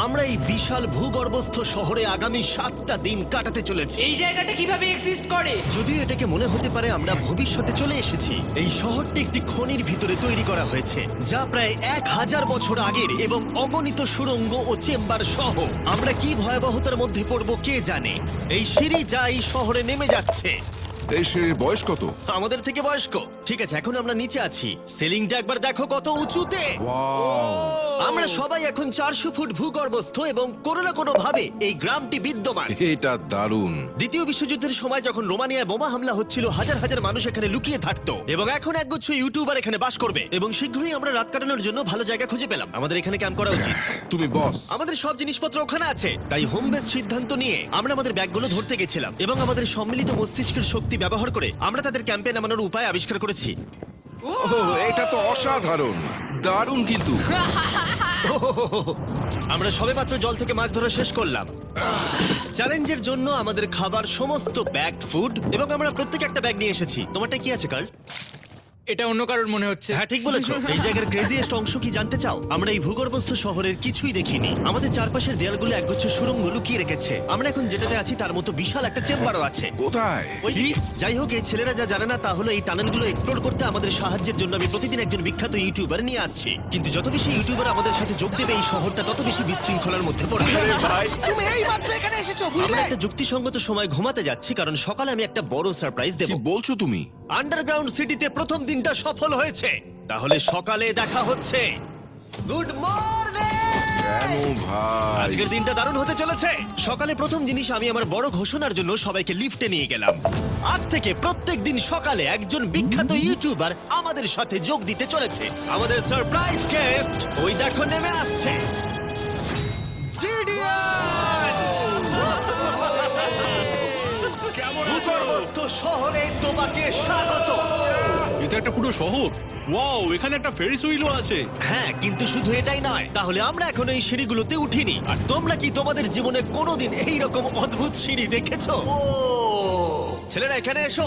আমরা এই বিশাল ভূগর্ভস্থ শহরে আগামী 7টা দিন কাটাতে চলেছি। এই জায়গাটা কিভাবে এক্সিস্ট করে? যদিও এটাকে মনে হতে পারে আমরা ভবিষ্যতে চলে এসেছি, এই শহরটি একটি খনির ভিতরে তৈরি করা হয়েছে যা প্রায় 1000 বছর আগের এবং অগণিত সুড়ঙ্গ ও চেম্বার সহ। আমরা কি ভয়াবহতার মধ্যে পড়বো কে জানে। এই সিঁড়ি যা এই শহরে নেমে যাচ্ছে এই সিঁড়ির বয়স কত? আমাদের থেকে বয়স্ক। ঠিক আছে, এখন আমরা নিচে আছি। সিলিংটা একবার দেখো কত উঁচুতে। ওয়াও! আমরা সবাই এখন 400 ফুট ভূগর্ভস্থ এবং কোনো না কোনো ভাবে এই গ্রামটি বিদ্যমান। এটা দারুণ। দ্বিতীয় বিশ্বযুদ্ধের সময় যখন রোমানিয়ায় বোমা হামলা হচ্ছিল, হাজার হাজার মানুষ এখানে লুকিয়ে থাকতো এবং এখন একগুচ্ছ ইউটিউবার এখানে বাস করবে। এবং শীঘ্রই আমরা রাত কাটানোর জন্য ভালো জায়গা খুঁজে পেলাম। আমাদের এখানে ক্যাম্প করা উচিত। তুমি বস। আমাদের সব জিনিসপত্র ওখানে আছে, তাই হোম বেস সিদ্ধান্ত নিয়ে আমরা আমাদের ব্যাগগুলো ধরতে গেছিলাম এবং আমাদের সম্মিলিত মস্তিষ্কের শক্তি ব্যবহার করে আমরা তাদের ক্যাম্পে নামানোর উপায় আবিষ্কার করেছি। ওহ, এটা তো অসাধারণ। দারুণ কিন্তু। আমরা সবেমাত্র জল থেকে মাছ ধরা শেষ করলাম। চ্যালেঞ্জের জন্য আমাদের খাবার সমস্ত ব্যাগড ফুড এবং আমরা প্রত্যেক একটা ব্যাগ নিয়ে এসেছি। তোমারটা কি আছে কার্ল? এটা অন্য কারোর মনে হচ্ছে। হ্যাঁ, ঠিক বলেছো। এই জায়গার ক্রেজিয়েস্ট অংশ কি জানতে চাও? আমরা এই ভূগর্ভস্থ শহরের কিছুই দেখিনি। আমাদের চারপাশের দেয়ালগুলো একগুচ্ছ সুড়ঙ্গ লুকিয়ে রেখেছে। আমরা এখন যেটাতে আছি তার মতো বিশাল একটা চেম্বারও আছে। কোথায়? ওই দিকে। যাই হোক, এই ছেলেরা যা জানে না তা হলো এই টানেলগুলো এক্সপ্লোর করতে আমাদের সাহায্যের জন্য আমি প্রতিদিন একজন বিখ্যাত ইউটিউবার নিয়ে আসছি। কিন্তু যত বেশি ইউটিউবার আমাদের সাথে যোগ দেবে, এই শহরটা তত বেশি বিশৃঙ্খলার মধ্যে পড়বে। ভাই, তুমি এই মাত্র এখানে এসেছো, আমরা বুঝলে? একটা যুক্তিসঙ্গত সময় ঘুমাতে যাচ্ছি কারণ সকালে আমি একটা বড় সারপ্রাইজ দেব। কি বলছো তুমি? আন্ডারগ্রাউন্ড সিটিতে প্রথম দিনটা সফল হয়েছে। তাহলে সকালে দেখা হচ্ছে। Good morning! কেন ভাই? আজকের দিনটা দারুণ হতে চলেছে। সকালে প্রথম জিনিস, আমি আমার বড় ঘোষণার জন্য সবাইকে লিফটে নিয়ে গেলাম। আজ থেকে প্রত্যেক দিন সকালে একজন বিখ্যাত ইউটিউবার আমাদের সাথে যোগ দিতে চলেছে। আমাদের সারপ্রাইজ গেস্ট ওই দেখো নেমে আসছে। জিডিয়ান! ভূগর্ভস্থ শহরে তোমাকে স্বাগত। এটা একটা পুরো শহর। ওয়াও, এখানে একটা ফেরিস হুইলও আছে। হ্যাঁ, কিন্তু শুধু এটাই নয়। তাহলে আমরা এখন এই সিঁড়িগুলোতে উঠিনি। আর তোমরা কি তোমাদের জীবনে কোনোদিন এইরকম অদ্ভুত সিঁড়ি দেখেছো? ও ছেলেরা, এখানে এসো।